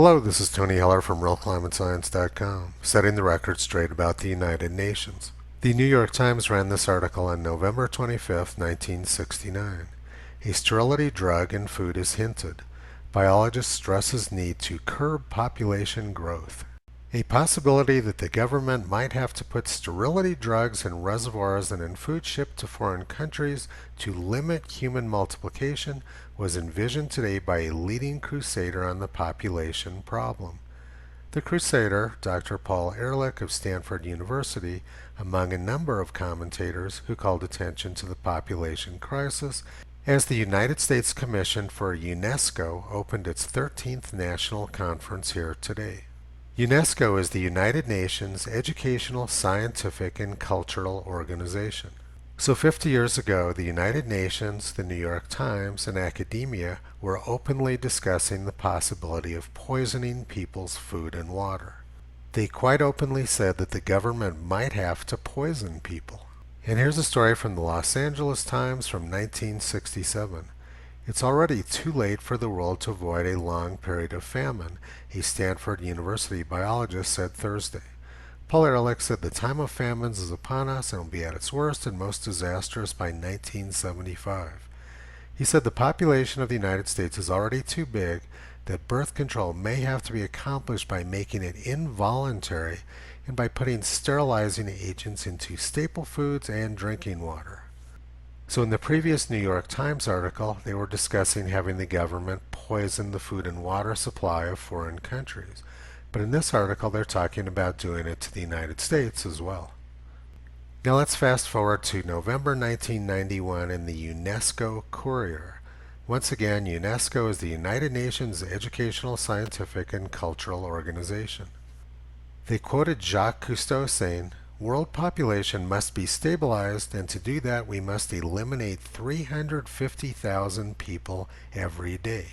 Hello, this is Tony Heller from RealClimateScience.com, setting the record straight about the United Nations. The New York Times ran this article on November 25, 1969. A sterility drug in food is hinted. Biologist stresses need to curb population growth. A possibility that the government might have to put sterility drugs in reservoirs and in food shipped to foreign countries to limit human multiplication was envisioned today by a leading crusader on the population problem. The crusader, Dr. Paul Ehrlich of Stanford University, among a number of commentators who called attention to the population crisis as the United States Commission for UNESCO opened its 13th National Conference here today. UNESCO is the United Nations educational, scientific, and cultural organization. So 50 years ago, the United Nations, the New York Times, and academia were openly discussing the possibility of poisoning people's food and water. They quite openly said that the government might have to poison people. And here's a story from the Los Angeles Times from 1967. It's already too late for the world to avoid a long period of famine, a Stanford University biologist said Thursday. Paul Ehrlich said the time of famines is upon us and will be at its worst and most disastrous by 1975. He said the population of the United States is already too big, that birth control may have to be accomplished by making it involuntary and by putting sterilizing agents into staple foods and drinking water. So in the previous New York Times article, they were discussing having the government poison the food and water supply of foreign countries. But in this article, they're talking about doing it to the United States as well. Now let's fast forward to November 1991 in the UNESCO Courier. Once again, UNESCO is the United Nations educational, scientific, and cultural organization. They quoted Jacques Cousteau saying, "World population must be stabilized, and to do that we must eliminate 350,000 people every day."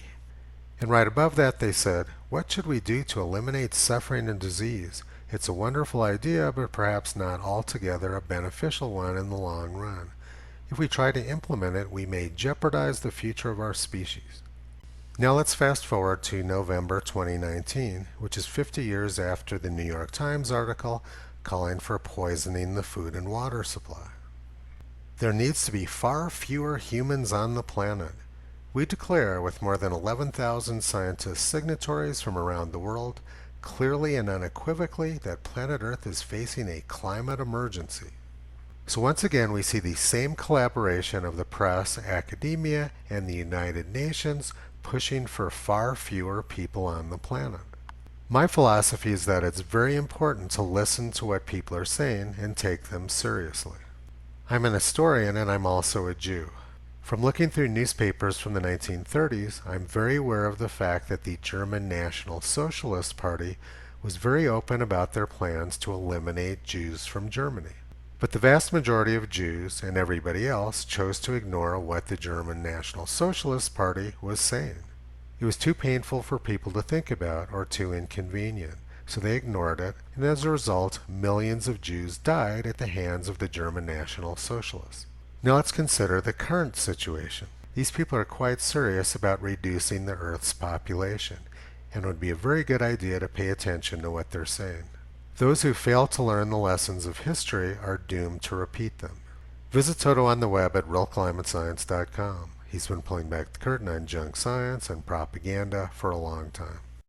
And right above that they said, "What should we do to eliminate suffering and disease? It's a wonderful idea, but perhaps not altogether a beneficial one in the long run. If we try to implement it, we may jeopardize the future of our species." Now let's fast forward to November 2019, which is 50 years after the New York Times article calling for poisoning the food and water supply. There needs to be far fewer humans on the planet. We declare, with more than 11,000 scientists signatories from around the world, clearly and unequivocally that planet Earth is facing a climate emergency. So once again we see the same collaboration of the press, academia, and the United Nations pushing for far fewer people on the planet. My philosophy is that it's very important to listen to what people are saying and take them seriously. I'm an historian and I'm also a Jew. From looking through newspapers from the 1930s, I'm very aware of the fact that the German National Socialist Party was very open about their plans to eliminate Jews from Germany. But the vast majority of Jews and everybody else chose to ignore what the German National Socialist Party was saying. It was too painful for people to think about or too inconvenient, so they ignored it, and as a result, millions of Jews died at the hands of the German National Socialists. Now let's consider the current situation. These people are quite serious about reducing the Earth's population, and it would be a very good idea to pay attention to what they're saying. Those who fail to learn the lessons of history are doomed to repeat them. Visit Toto on the web at realclimatescience.com. He's been pulling back the curtain on junk science and propaganda for a long time.